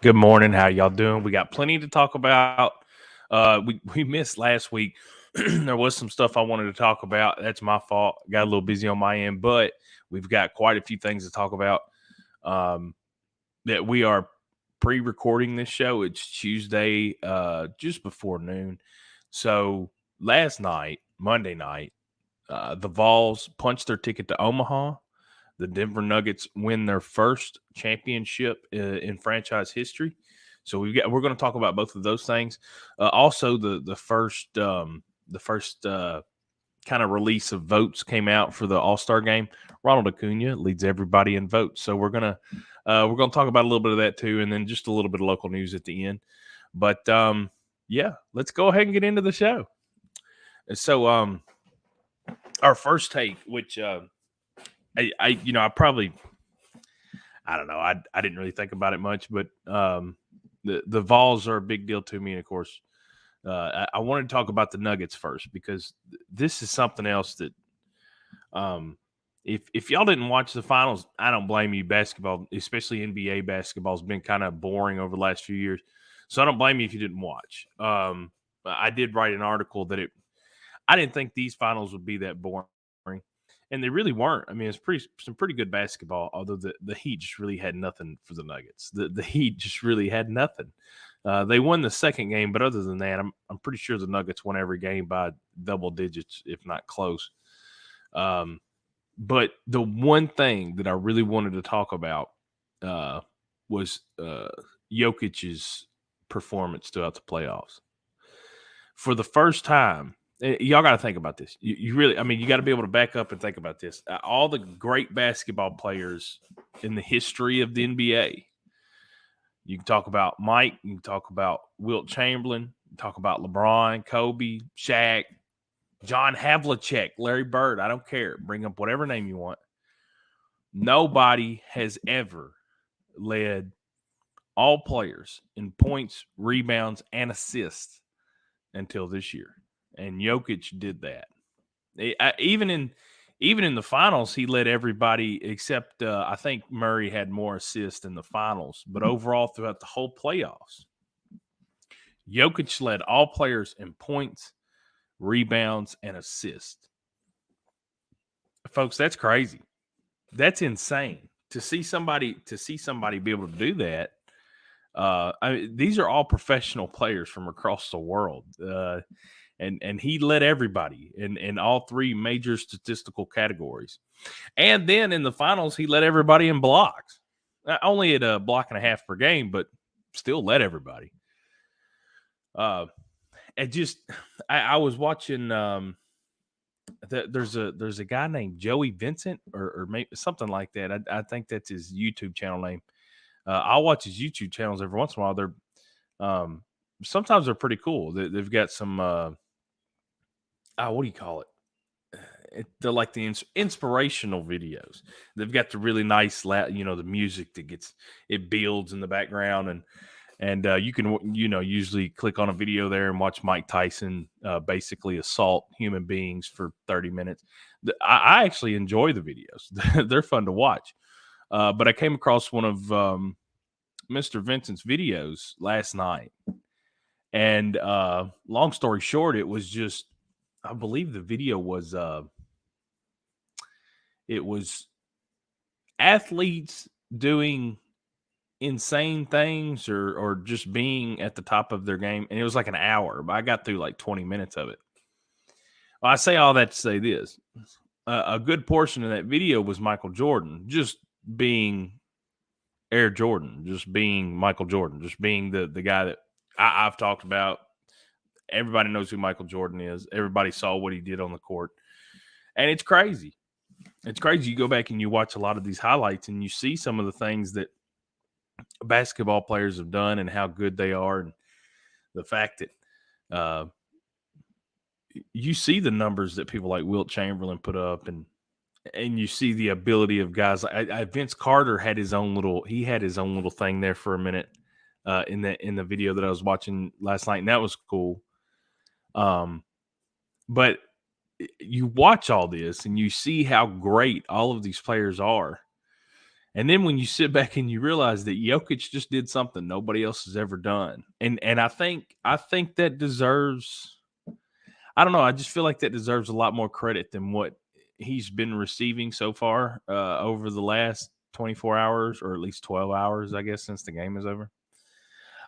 Good morning. How y'all doing? We got plenty to talk about. We missed last week. There was some stuff I wanted to talk about. That's my fault. Got a little busy on my end, but we've got quite a few things to talk about. That we are pre-recording this show. It's Tuesday, just before noon. So last night, Monday night, the Vols punched their ticket to Omaha. The Denver Nuggets win their first championship in franchise history. So we're going to talk about both of those things. Also, the first kind of release of votes came out for the All-Star game. Ronald Acuna leads everybody in votes. So we're gonna talk about a little bit of that too, and then just a little bit of local news at the end. But yeah, let's go ahead and get into the show. So our first take, which I don't know. I didn't really think about it much, but the Vols are a big deal to me. And of course, I wanted to talk about the Nuggets first because this is something else that if y'all didn't watch the finals, I don't blame you. Basketball, especially NBA basketball, has been kind of boring over the last few years. So I don't blame you if you didn't watch. I did write an article that I didn't think these finals would be that boring. And they really weren't. I mean, it's some pretty good basketball, although the Heat just really had nothing for the Nuggets. The Heat just really had nothing. They won the second game, but other than that, I'm pretty sure the Nuggets won every game by double digits, if not close. But the one thing that I really wanted to talk about was Jokic's performance throughout the playoffs. For the first time, y'all got to think about this. You really, I mean, you got to be able to back up and think about this. All the great basketball players in the history of the NBA. You can talk about Mike. You can talk about Wilt Chamberlain. You can talk about LeBron, Kobe, Shaq, John Havlicek, Larry Bird. I don't care. Bring up whatever name you want. Nobody has ever led all players in points, rebounds, and assists until this year. And Jokic did that. Even in the finals, he led everybody except I think Murray had more assists in the finals. But overall, throughout the whole playoffs, Jokic led all players in points, rebounds, and assists. Folks, that's crazy. That's insane. To see somebody be able to do that. These are all professional players from across the world. And he led everybody in all three major statistical categories. And then in the finals, he led everybody in blocks. Only at a block and a half per game, but still led everybody. I was watching. There's a guy named Joey Vincent or maybe something like that. I think that's his YouTube channel name. I'll watch his YouTube channels every once in a while. They're sometimes they're pretty cool. They've got some what do you call it? They're like the inspirational videos. They've got the really nice, the music that it builds in the background, and you can usually click on a video there and watch Mike Tyson basically assault human beings for 30 minutes. I actually enjoy the videos. They're fun to watch. But I came across one of Mr. Vincent's videos last night. And long story short, it was just, I believe the video was, it was athletes doing insane things or just being at the top of their game. And it was like an hour, but I got through like 20 minutes of it. Well, I say all that to say this. A good portion of that video was Michael Jordan, just being Air Jordan, just being Michael Jordan, just being the guy that I've talked about. Everybody knows who Michael Jordan is. Everybody saw what he did on the court. And it's crazy. It's crazy. You go back and you watch a lot of these highlights and you see some of the things that basketball players have done and how good they are. And the fact that you see the numbers that people like Wilt Chamberlain put up and you see the ability of guys like Vince Carter had his own little thing there for a minute in the video that I was watching last night, and that was cool. But you watch all this and you see how great all of these players are, And then when you sit back and you realize that Jokic just did something nobody else has ever done. And I think that deserves, I don't know, I just feel like that deserves a lot more credit than what he's been receiving so far over the last 24 hours, or at least 12 hours, I guess, since the game is over.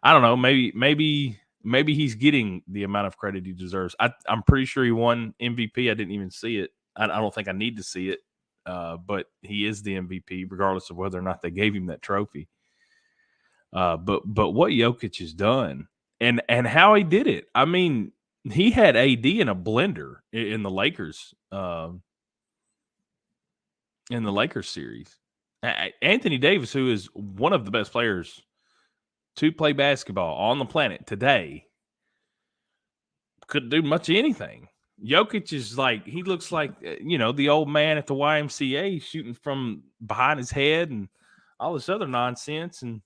I don't know. Maybe he's getting the amount of credit he deserves. I'm pretty sure he won MVP. I didn't even see it. I don't think I need to see it. But he is the MVP, regardless of whether or not they gave him that trophy. But what Jokic has done and how he did it. I mean, he had AD in a blender in the Lakers series. Anthony Davis, who is one of the best players to play basketball on the planet today, couldn't do much of anything. Jokic is like, he looks like, the old man at the YMCA shooting from behind his head and all this other nonsense. And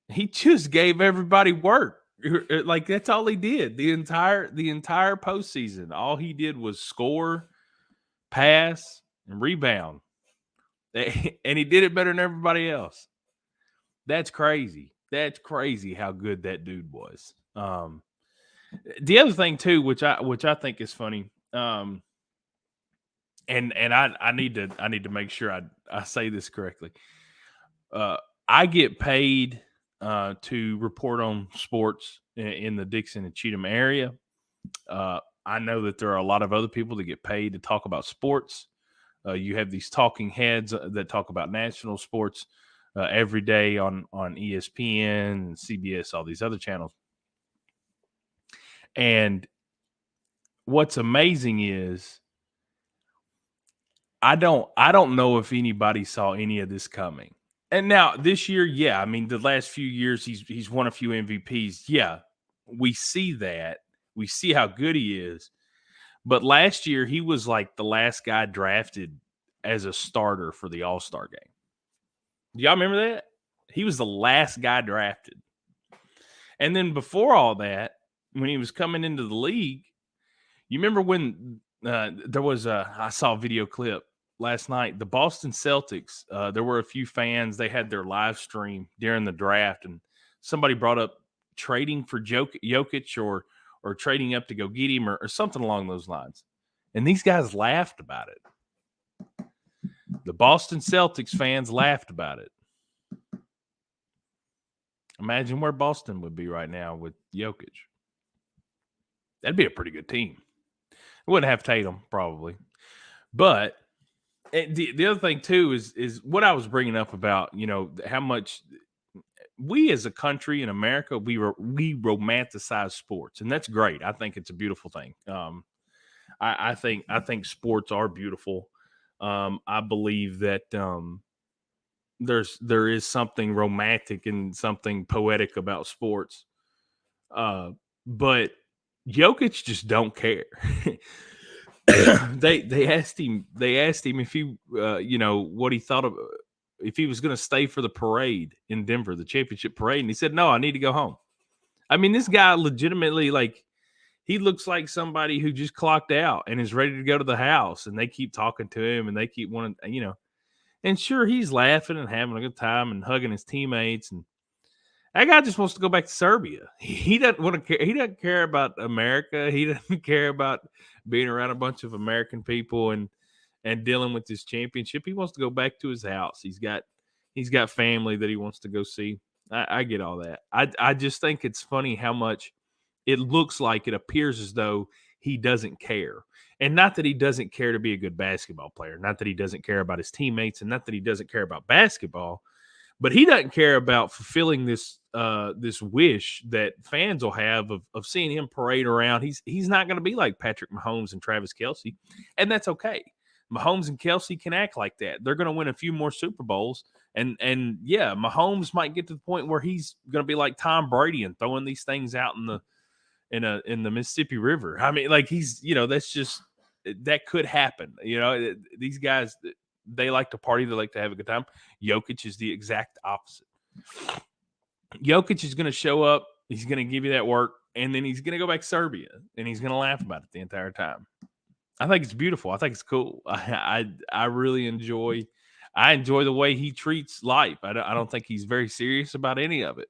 he just gave everybody work. Like, that's all he did. The entire postseason, all he did was score, pass, and rebound. And he did it better than everybody else. That's crazy. That's crazy how good that dude was. The other thing too, which I think is funny, and I need to make sure I say this correctly. I get paid to report on sports in the Dixon and Cheatham area. I know that there are a lot of other people that get paid to talk about sports. You have these talking heads that talk about national sports every day on ESPN and CBS, all these other channels. And what's amazing is I don't know if anybody saw any of this coming. And now this year, yeah, I mean, the last few years he's won a few MVPs. Yeah, we see that. We see how good he is. But last year he was like the last guy drafted as a starter for the All-Star game. Do y'all remember that? He was the last guy drafted. And then before all that, when he was coming into the league, you remember when there was I saw a video clip last night, the Boston Celtics, there were a few fans, they had their live stream during the draft, and somebody brought up trading for Jokic or trading up to go get him or something along those lines. And these guys laughed about it. The Boston Celtics fans laughed about it. Imagine where Boston would be right now with Jokic. That'd be a pretty good team. It wouldn't have Tatum, probably. But the other thing, too, is what I was bringing up about, how much we as a country in America, we romanticize sports. And that's great. I think it's a beautiful thing. I think sports are beautiful. I believe that there is something romantic and something poetic about sports. But Jokic just don't care. They asked him if he what he thought of if he was going to stay for the parade in Denver, the championship parade, and he said, "No, I need to go home." I mean, this guy legitimately, like, he looks like somebody who just clocked out and is ready to go to the house, and they keep talking to him and they keep wanting, and sure, he's laughing and having a good time and hugging his teammates, and that guy just wants to go back to Serbia. He doesn't want to care. He doesn't care about America. He doesn't care about being around a bunch of American people and dealing with this championship. He wants to go back to his house. He's got family that he wants to go see. I get all that. I just think it's funny how much it looks like, it appears as though he doesn't care. And not that he doesn't care to be a good basketball player, not that he doesn't care about his teammates, and not that he doesn't care about basketball, but he doesn't care about fulfilling this wish that fans will have of seeing him parade around. He's not going to be like Patrick Mahomes and Travis Kelce, and that's okay. Mahomes and Kelce can act like that. They're going to win a few more Super Bowls, and yeah, Mahomes might get to the point where he's going to be like Tom Brady and throwing these things out in the Mississippi River. I mean, like, he's, that's just, that could happen. These guys, they like to party. They like to have a good time. Jokic is the exact opposite. Jokic is going to show up. He's going to give you that work, and then he's going to go back to Serbia, and he's going to laugh about it the entire time. I think it's beautiful. I think it's cool. I really enjoy. I enjoy the way he treats life. I don't think he's very serious about any of it.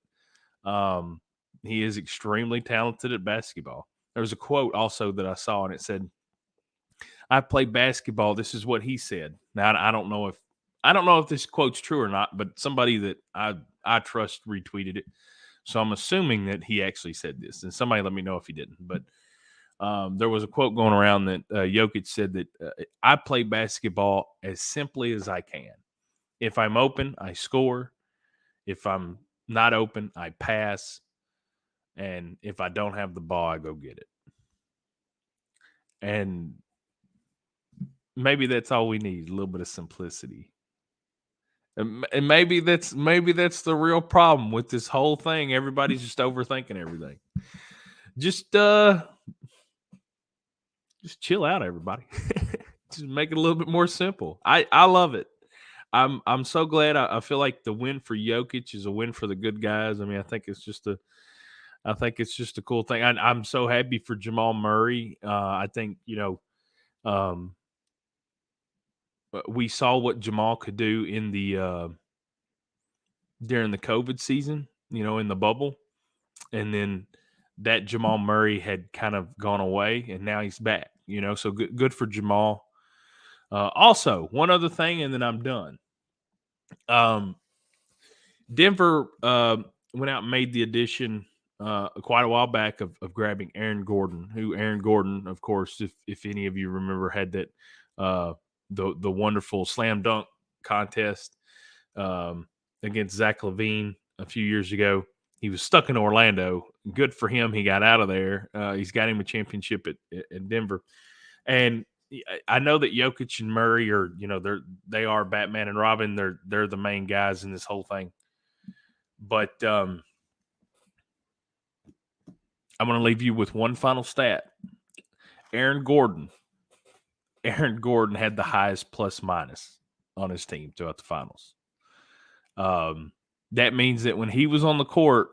He is extremely talented at basketball. There was a quote also that I saw, and it said, "I play basketball." This is what he said. Now I don't know if this quote's true or not, but somebody that I trust retweeted it, so I'm assuming that he actually said this. And somebody let me know if he didn't. But there was a quote going around that Jokic said that I play basketball as simply as I can. If I'm open, I score. If I'm not open, I pass. And if I don't have the ball, I go get it. And maybe that's all we need, a little bit of simplicity. And maybe that's the real problem with this whole thing. Everybody's just overthinking everything. Just chill out, everybody. Just make it a little bit more simple. I love it. I'm so glad. I feel like the win for Jokic is a win for the good guys. I mean, I think it's just a cool thing. I'm so happy for Jamal Murray. I think we saw what Jamal could do in the during the COVID season. In the bubble, and then that Jamal Murray had kind of gone away, and now he's back. So good for Jamal. Also, one other thing, and then I'm done. Denver went out and made the addition quite a while back of grabbing Aaron Gordon, who Aaron Gordon, of course, if any of you remember, had that the wonderful slam dunk contest against Zach LaVine a few years ago. He was stuck in Orlando. Good for him. He got out of there. He's got him a championship at Denver. And I know that Jokic and Murray are, they are Batman and Robin. They're the main guys in this whole thing. But I'm going to leave you with one final stat. Aaron Gordon had the highest plus minus on his team throughout the finals. That means that when he was on the court,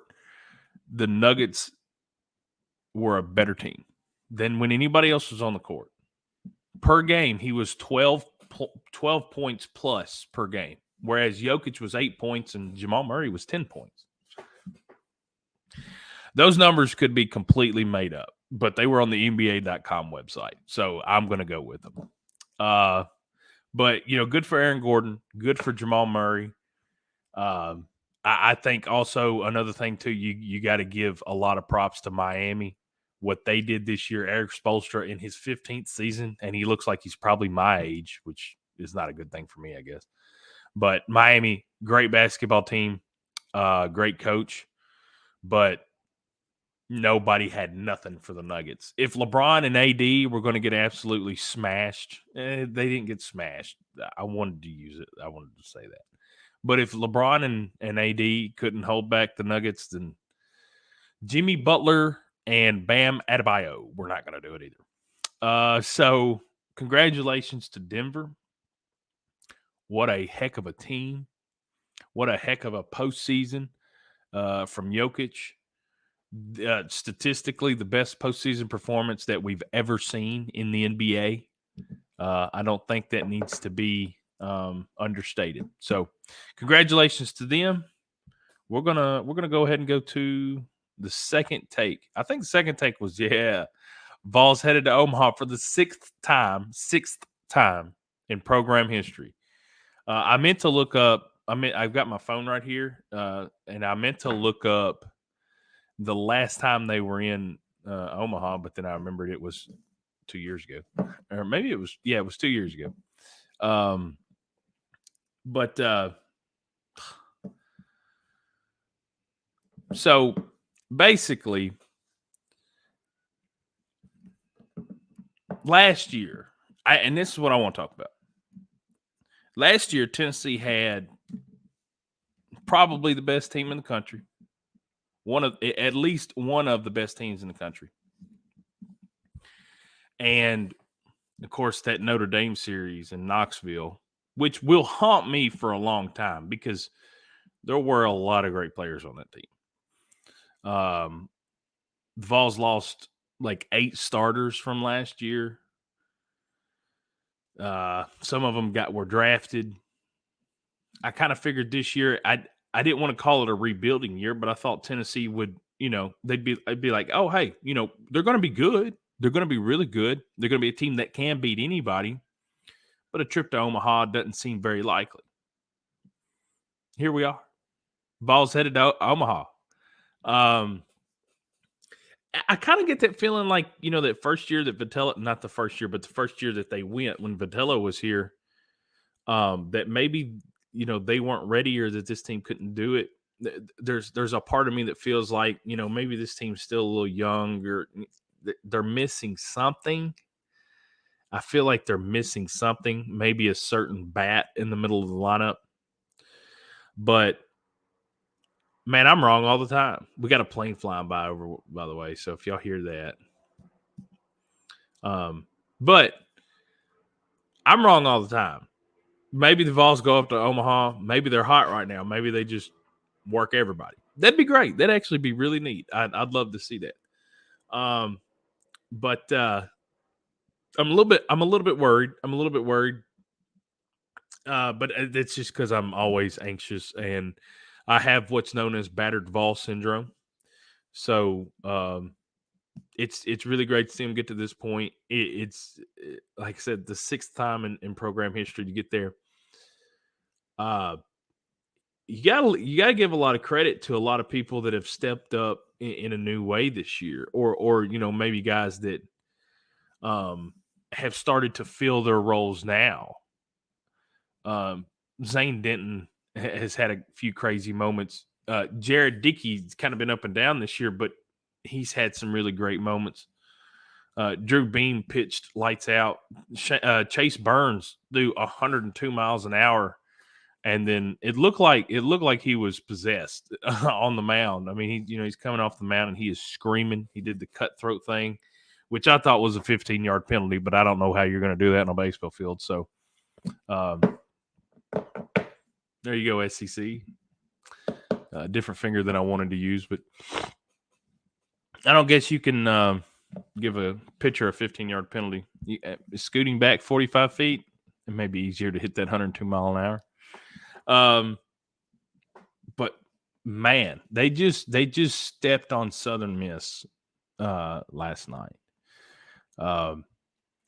the Nuggets were a better team than when anybody else was on the court. Per game, he was 12 points plus per game, whereas Jokic was 8 points and Jamal Murray was 10 points. Those numbers could be completely made up, but they were on the NBA.com website, so I'm going to go with them. But, good for Aaron Gordon, good for Jamal Murray. I think also another thing, too, you got to give a lot of props to Miami. What they did this year, Eric Spoelstra in his 15th season, and he looks like he's probably my age, which is not a good thing for me, I guess. But Miami, great basketball team, great coach, but nobody had nothing for the Nuggets. If LeBron and AD were going to get absolutely smashed, they didn't get smashed. I wanted to use it. I wanted to say that. But if LeBron and AD couldn't hold back the Nuggets, then Jimmy Butler and Bam Adebayo were not going to do it either. So congratulations to Denver. What a heck of a team. What a heck of a postseason from Jokic. Statistically, the best postseason performance that we've ever seen in the NBA. I don't think that needs to be understated. So congratulations to them. We're gonna go ahead and go to the second take. I think the second take was Vols headed to Omaha for the sixth time in program history. I meant to look up. I've got my phone right here, and I meant to look up the last time they were in Omaha, but then I remembered it was 2 years ago, or maybe it was 2 years ago. So basically, last year, and this is what I want to talk about. Last year, Tennessee had probably the best team in the country. At least one of the best teams in the country. And, of course, that Notre Dame series in Knoxville, which will haunt me for a long time because there were a lot of great players on that team. The Vols lost like 8 starters from last year. Some of them were drafted. I kind of figured this year I didn't want to call it a rebuilding year, but I thought Tennessee would, I'd be like, oh hey, they're going to be good. They're going to be really good. They're going to be a team that can beat anybody. But a trip to Omaha doesn't seem very likely. Here we are. Vols headed to Omaha. I kind of get that feeling like, that first year that Vitello, not the first year, but the first year that they went when Vitello was here, that maybe, they weren't ready or that this team couldn't do it. There's a part of me that feels like, maybe this team's still a little young or they're missing something. I feel like they're missing something, maybe a certain bat in the middle of the lineup. But man, I'm wrong all the time. We got a plane flying by over, by the way. So if y'all hear that, but I'm wrong all the time. Maybe the Vols go up to Omaha. Maybe they're hot right now. Maybe they just work everybody. That'd be great. That'd actually be really neat. I'd love to see that. But I'm a little bit worried. But it's just because I'm always anxious and I have what's known as battered Vol syndrome. So it's really great to see them get to this point. It's like I said, the sixth time in program history to get there. You gotta give a lot of credit to a lot of people that have stepped up in a new way this year, or maybe guys that have started to fill their roles now. Zane Denton has had a few crazy moments. Jared Dickey's kind of been up and down this year, but he's had some really great moments. Drew Beam pitched lights out. Chase Burns threw 102 miles an hour, and then it looked like he was possessed on the mound. I mean, he's coming off the mound and he is screaming. He did the cutthroat thing, which I thought was a 15-yard penalty, but I don't know how you're going to do that on a baseball field. So, there you go, SEC. Different finger than I wanted to use, but I don't guess you can give a pitcher a 15-yard penalty. Scooting back 45 feet, it may be easier to hit that 102 mile an hour. But man, they just stepped on Southern Miss last night.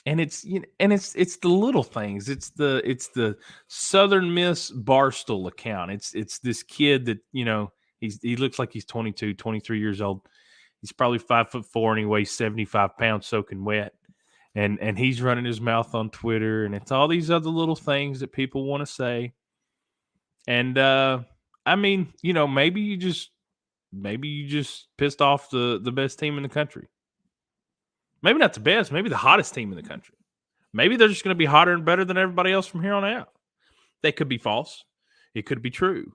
And it's the little things. It's the Southern Miss Barstool account. It's this kid that, he looks like he's 22, 23 years old. He's probably 5'4" and he weighs 75 pounds soaking wet. And he's running his mouth on Twitter, and it's all these other little things that people want to say. And I mean, maybe you just pissed off the best team in the country. Maybe not the best, maybe the hottest team in the country. Maybe they're just going to be hotter and better than everybody else from here on out. That could be false. It could be true.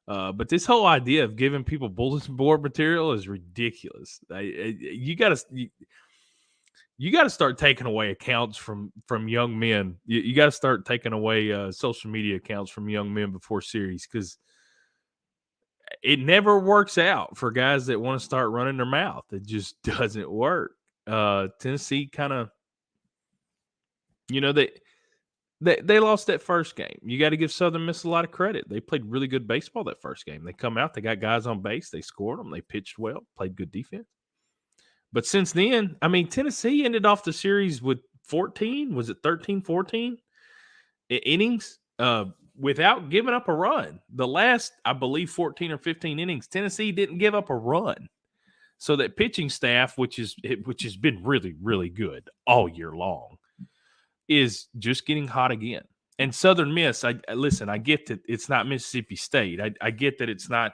But this whole idea of giving people bulletin board material is ridiculous. You got to start taking away accounts from young men. You got to start taking away social media accounts from young men before series, because it never works out for guys that want to start running their mouth. It just doesn't work. Tennessee kind of, they lost that first game. You got to give Southern Miss a lot of credit. They played really good baseball that first game. They come out, they got guys on base, they scored them, they pitched well, played good defense. But since then, I mean, Tennessee ended off the series with 14, was it 13, 14 innings without giving up a run. The last, I believe, 14 or 15 innings, Tennessee didn't give up a run. So that pitching staff, which has been really, really good all year long, is just getting hot again. And Southern Miss, I get that it's not Mississippi State. I get that it's not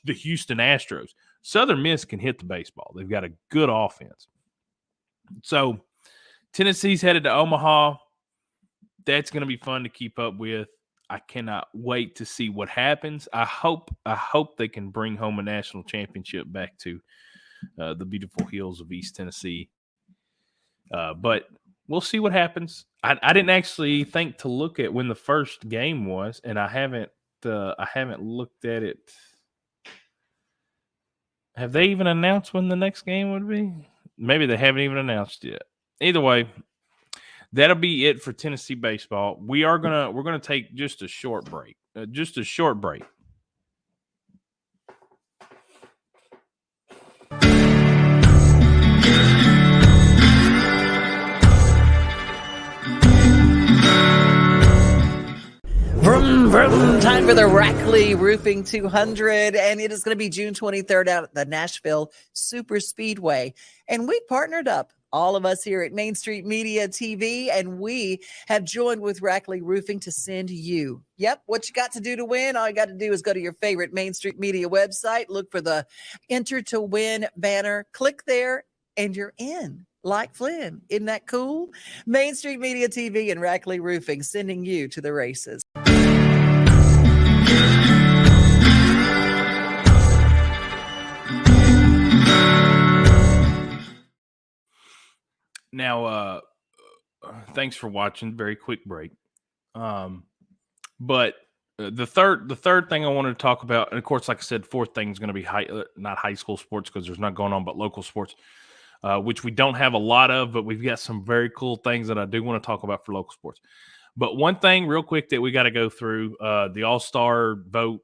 the Houston Astros. Southern Miss can hit the baseball. They've got a good offense. So Tennessee's headed to Omaha. That's going to be fun to keep up with. I cannot wait to see what happens. I hope they can bring home a national championship back to the beautiful hills of East Tennessee. But we'll see what happens. I didn't actually think to look at when the first game was, and I haven't looked at it. Have they even announced when the next game would be? Maybe they haven't even announced yet. Either way, That'll be it for Tennessee baseball. We're gonna take just a short break. Vroom, vroom. Time for the Rackley Roofing 200, and it is going to be June 23rd out at the Nashville Super Speedway. And we partnered up, all of us here at Main Street Media TV, and we have joined with Rackley Roofing to send you. Yep, what you got to do to win? All you got to do is go to your favorite Main Street Media website, look for the Enter to Win banner, click there, and you're in. Like Flynn. Isn't that cool? Main Street Media TV and Rackley Roofing sending you to the races. Now, thanks for watching. Very quick break. But the third thing I wanted to talk about, and of course, like I said, fourth thing is going to be not high school sports because there's not going on, but local sports, which we don't have a lot of, but we've got some very cool things that I do want to talk about for local sports. But one thing real quick that we got to go through, the All-Star vote,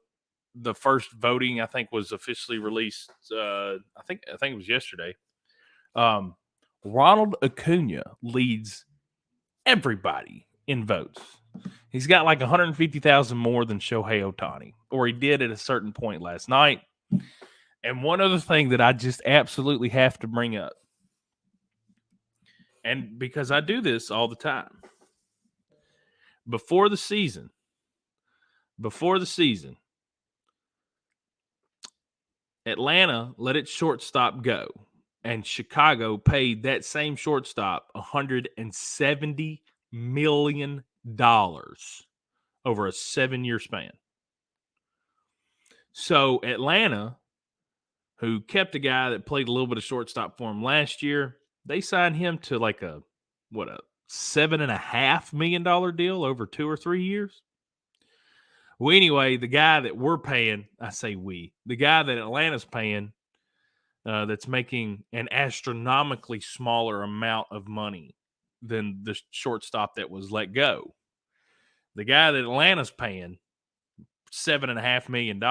the first voting, I think, was officially released. I think it was yesterday. Ronald Acuna leads everybody in votes. He's got like 150,000 more than Shohei Ohtani, or he did at a certain point last night. And one other thing that I just absolutely have to bring up, and because I do this all the time, before the season, Atlanta let its shortstop go, and Chicago paid that same shortstop $170 million over a 7-year span. So Atlanta, who kept a guy that played a little bit of shortstop for him last year, they signed him to like a $7.5 million deal over 2 or 3 years. Well, anyway, the guy that we're paying, the guy that Atlanta's paying, that's making an astronomically smaller amount of money than the shortstop that was let go. The guy that Atlanta's paying $7.5 million.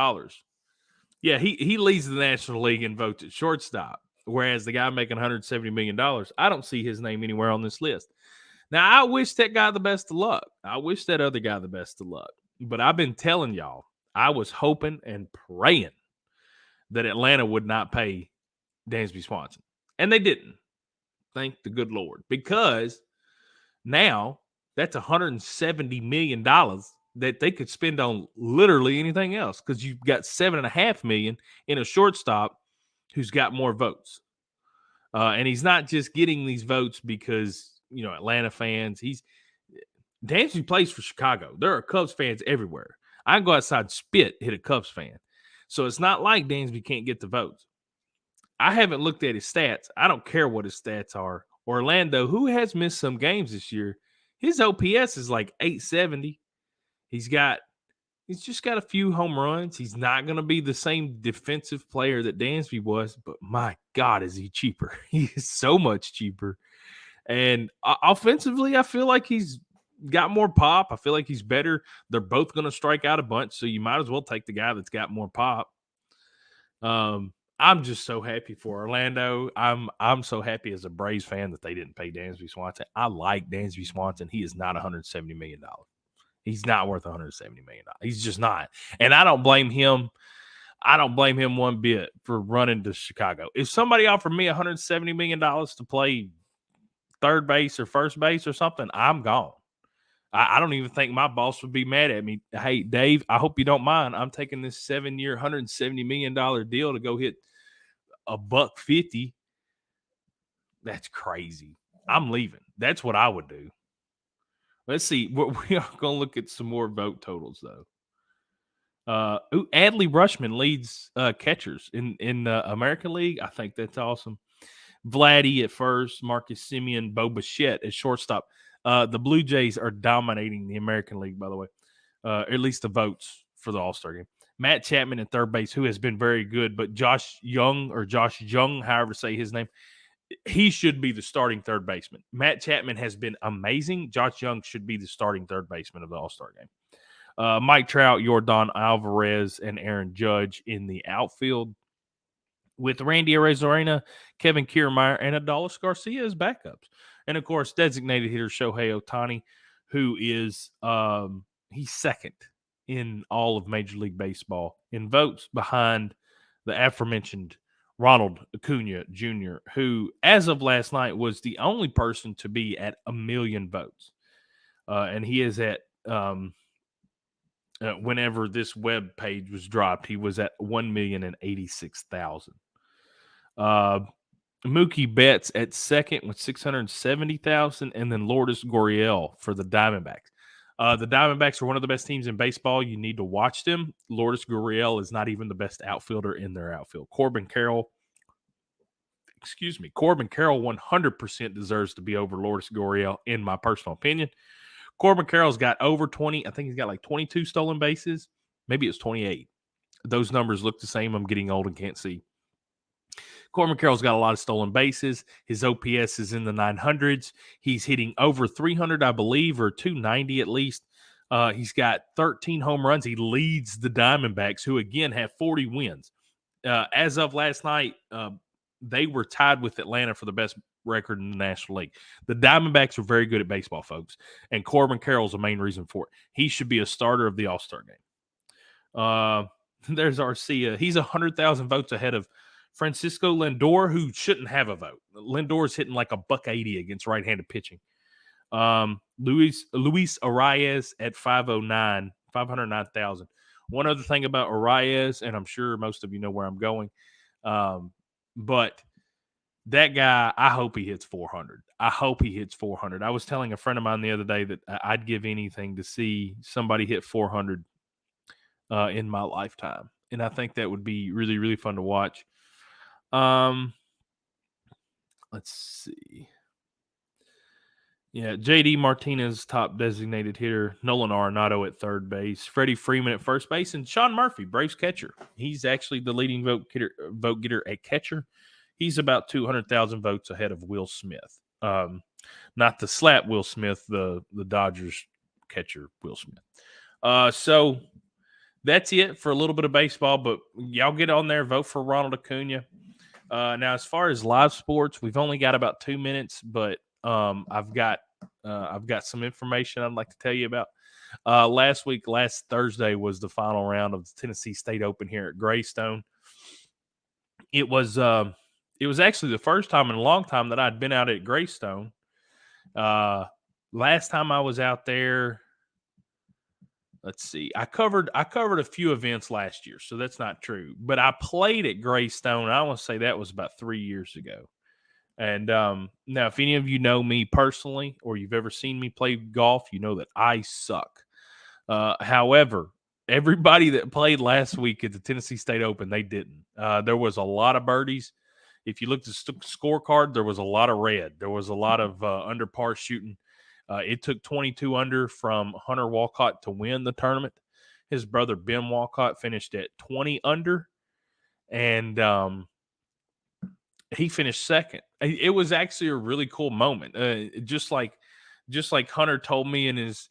Yeah, he leads the National League in votes at shortstop, whereas the guy making $170 million, I don't see his name anywhere on this list. Now, I wish that guy the best of luck. I wish that other guy the best of luck. But I've been telling y'all, I was hoping and praying that Atlanta would not pay Dansby Swanson. And they didn't. Thank the good Lord. Because now that's $170 million that they could spend on literally anything else, because you've got $7.5 million in a shortstop who's got more votes. And he's not just getting these votes because, Atlanta fans. Dansby plays for Chicago. There are Cubs fans everywhere. I can go outside, spit, hit a Cubs fan. So it's not like Dansby can't get the votes. I haven't looked at his stats. I don't care what his stats are. Orlando, who has missed some games this year, his OPS is like 870. He's just got a few home runs. He's not going to be the same defensive player that Dansby was, but my God, is he cheaper. He is so much cheaper. And offensively, I feel like he's got more pop. I feel like he's better. They're both going to strike out a bunch, so you might as well take the guy that's got more pop. I'm just so happy for Orlando. I'm so happy as a Braves fan that they didn't pay Dansby Swanson. I like Dansby Swanson. He is not $170 million. He's not worth $170 million. He's just not. And I don't blame him. I don't blame him one bit for running to Chicago. If somebody offered me $170 million to play third base or first base or something, I'm gone. I don't even think my boss would be mad at me. Hey, Dave, I hope you don't mind. I'm taking this 7-year, $170 million deal to go hit $150. That's crazy. I'm leaving. That's what I would do. Let's see. We are going to look at some more vote totals, though. Adley Rutschman leads catchers in the American League. I think that's awesome. Vladdy at first, Marcus Semien, Bo Bichette at shortstop. The Blue Jays are dominating the American League, by the way, at least the votes for the All-Star game. Matt Chapman at third base, who has been very good, but Josh Jung, however say his name, he should be the starting third baseman. Matt Chapman has been amazing. Josh Young should be the starting third baseman of the All-Star game. Mike Trout, Yordan Alvarez, and Aaron Judge in the outfield, with Randy Arozarena, Kevin Kiermaier, and Adolis Garcia as backups. And, of course, designated hitter Shohei Ohtani, who is he's second in all of Major League Baseball in votes behind the aforementioned Ronald Acuna Jr., who, as of last night, was the only person to be at 1 million votes. And he is at, whenever this web page was dropped, he was at 1,086,000. Mookie Betts at second with 670,000, and then Lourdes Gurriel for the Diamondbacks. The Diamondbacks are one of the best teams in baseball. You need to watch them. Lourdes Gurriel is not even the best outfielder in their outfield. Corbin Carroll 100% deserves to be over Lourdes Gurriel, in my personal opinion. Corbin Carroll's got over 20. I think he's got like 22 stolen bases. Maybe it's 28. Those numbers look the same. I'm getting old and can't see. Corbin Carroll's got a lot of stolen bases. His OPS is in the 900s. He's hitting over 300, I believe, or 290 at least. He's got 13 home runs. He leads the Diamondbacks, who, again, have 40 wins. As of last night, they were tied with Atlanta for the best record in the National League. The Diamondbacks are very good at baseball, folks, and Corbin Carroll's the main reason for it. He should be a starter of the All-Star game. There's Arcia. He's 100,000 votes ahead of Francisco Lindor, who shouldn't have a vote. Lindor's hitting like $180 against right-handed pitching. Luis Arraez at 509,000. One other thing about Arraez, and I'm sure most of you know where I'm going, but that guy, I hope he hits 400. I hope he hits 400. I was telling a friend of mine the other day that I'd give anything to see somebody hit 400 in my lifetime, and I think that would be really, really fun to watch. Let's see. Yeah, JD Martinez, top designated hitter. Nolan Arenado at third base. Freddie Freeman at first base. And Sean Murphy, Braves catcher. He's actually the leading vote getter at catcher. He's about 200,000 votes ahead of Will Smith. Not the slap Will Smith, the Dodgers catcher Will Smith. So that's it for a little bit of baseball. But y'all get on there, vote for Ronald Acuna. Now, as far as live sports, we've only got about 2 minutes, but I've got some information I'd like to tell you about. Last Thursday, was the final round of the Tennessee State Open here at Greystone. It was actually the first time in a long time that I'd been out at Greystone. Last time I was out there, let's see, I covered a few events last year, so that's not true. But I played at Greystone. I want to say that was about 3 years ago. And now, if any of you know me personally or you've ever seen me play golf, you know that I suck. However, everybody that played last week at the Tennessee State Open, they didn't. There was a lot of birdies. If you looked at the scorecard, there was a lot of red. There was a lot of under par shooting. It took 22 under from Hunter Walcott to win the tournament. His brother Ben Walcott finished at 20 under, and he finished second. It was actually a really cool moment. Just like Hunter told me in his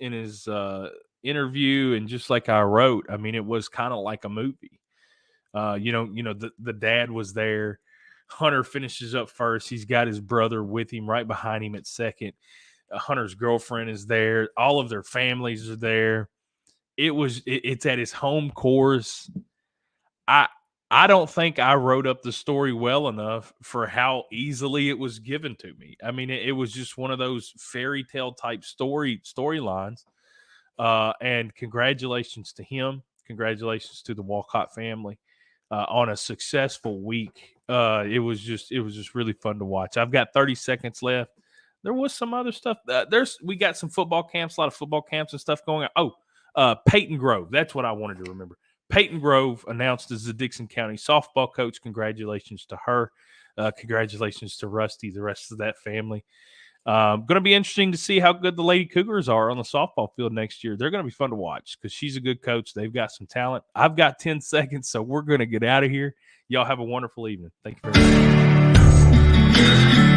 interview, and just like I wrote, I mean, it was kind of like a movie. The dad was there. Hunter finishes up first. He's got his brother with him right behind him at second. Hunter's girlfriend is there. All of their families are there. It's at his home course. I don't think I wrote up the story well enough for how easily it was given to me. I mean, it was just one of those fairy tale type storylines. And congratulations to him. Congratulations to the Walcott family on a successful week. It was just really fun to watch. I've got 30 seconds left. There was some other stuff. We got some football camps, a lot of football camps and stuff going on. Peyton Grove. That's what I wanted to remember. Peyton Grove announced as the Dixon County softball coach. Congratulations to her. Congratulations to Rusty, the rest of that family. Going to be interesting to see how good the Lady Cougars are on the softball field next year. They're going to be fun to watch because she's a good coach. They've got some talent. I've got 10 seconds, so we're going to get out of here. Y'all have a wonderful evening. Thank you very much.